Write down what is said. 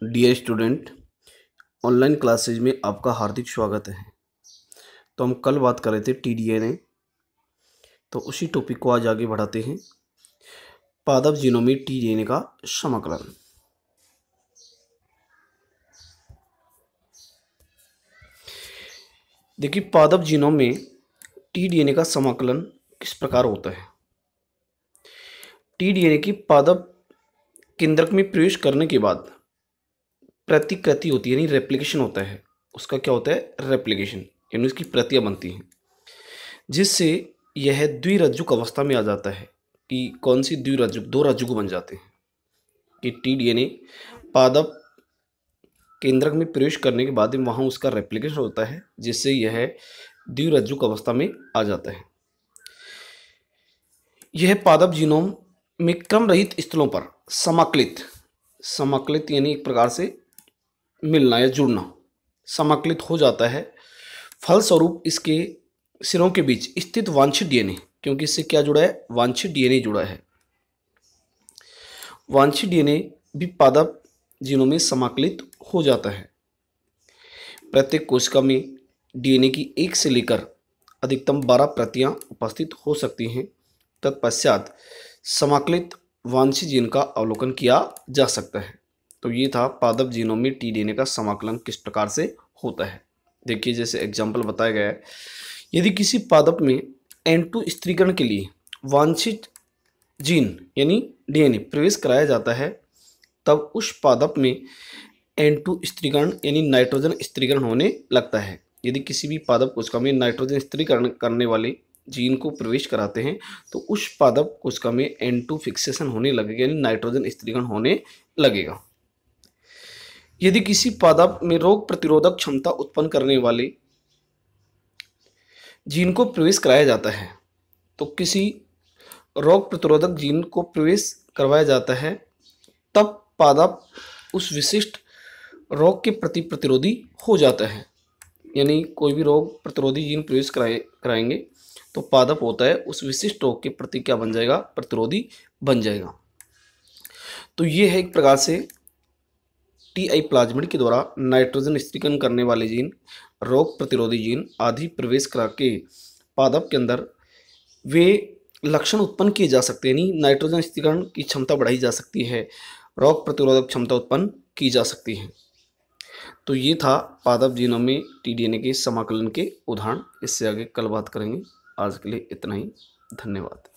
Dear student, online classes में आपका हार्दिक स्वागत है। तो हम कल बात कर रहे थे टीडीएनए, तो उसी टॉपिक को आज आगे बढ़ाते हैं। पादप जीनों में टीडीएनए का समाकलन। देखिए, पादप जीनों में टीडीएनए का समाकलन किस प्रकार होता है। टीडीएनए की पादप केंद्रक में प्रवेश करने के बाद प्रतिकृति होती है, यानी रेप्लिकेशन होता है। उसका क्या होता है? रेप्लिकेशन, यानी उसकी प्रतियां बनती हैं, जिससे यह द्विरज्जुक अवस्था में आ जाता है। कि कौन सी द्विरज्जुक? दो रज्जुक बन जाते हैं। कि टीडीएनए पादप केंद्रक में प्रवेश करने के बाद वहाँ उसका रेप्लिकेशन होता है, जिससे यह द्विरज्जुक अवस्था में आ जाता है। यह पादप जीनोम में क्रम रहित स्थलों पर समाकलित यानी एक प्रकार से मिलना या जुड़ना, समाकलित हो जाता है। फलस्वरूप इसके सिरों के बीच स्थित वांछित डीएनए, क्योंकि इससे क्या जुड़ा है? वांछित डीएनए जुड़ा है। वांछित डीएनए भी पादप जीनों में समाकलित हो जाता है। प्रत्येक कोशिका में डीएनए की 1 से लेकर अधिकतम 12 प्रतियां उपस्थित हो सकती हैं। तत्पश्चात समाकलित वांछित जीन का अवलोकन किया जा सकता है। तो ये था पादप जीनों में टीडीएनए का समाकलन किस प्रकार से होता है। देखिए, जैसे एग्जाम्पल बताया गया है, यदि किसी पादप में N2 स्त्रीकरण के लिए वांछित जीन यानी डीएनए प्रवेश कराया जाता है, तब उस पादप में N2 स्त्रीकरण यानी नाइट्रोजन स्त्रीकरण होने लगता है। यदि किसी भी पादप कोशिका में नाइट्रोजन स्त्रीकरण करने वाले जीन को प्रवेश कराते हैं, तो उस पादप कोशिका में N2 फिक्सेशन होने लगेगा, यानी नाइट्रोजन स्त्रीकरण होने लगेगा। यदि किसी पादप में रोग प्रतिरोधक क्षमता उत्पन्न करने वाले जीन को प्रवेश कराया जाता है, तो किसी रोग प्रतिरोधक जीन को प्रवेश करवाया जाता है, तब पादप उस विशिष्ट रोग के प्रति प्रतिरोधी हो जाता है। यानी कोई भी रोग प्रतिरोधी जीन प्रवेश कराएंगे तो पादप होता है उस विशिष्ट रोग के प्रति क्या बन जाएगा? प्रतिरोधी बन जाएगा। तो ये है एक प्रकार से टीआई प्लाज्मिड के द्वारा नाइट्रोजन स्त्रीकरण करने वाले जीन, रोग प्रतिरोधी जीन आदि प्रवेश करा के पादप के अंदर वे लक्षण उत्पन्न किए जा सकते हैं। यानी नाइट्रोजन स्त्रीकरण की क्षमता बढ़ाई जा सकती है, रोग प्रतिरोधक क्षमता उत्पन्न की जा सकती है। तो ये था पादप जीनों में टीडीएनए के समाकलन के उदाहरण। इससे आगे कल बात करेंगे। आज के लिए इतना ही। धन्यवाद।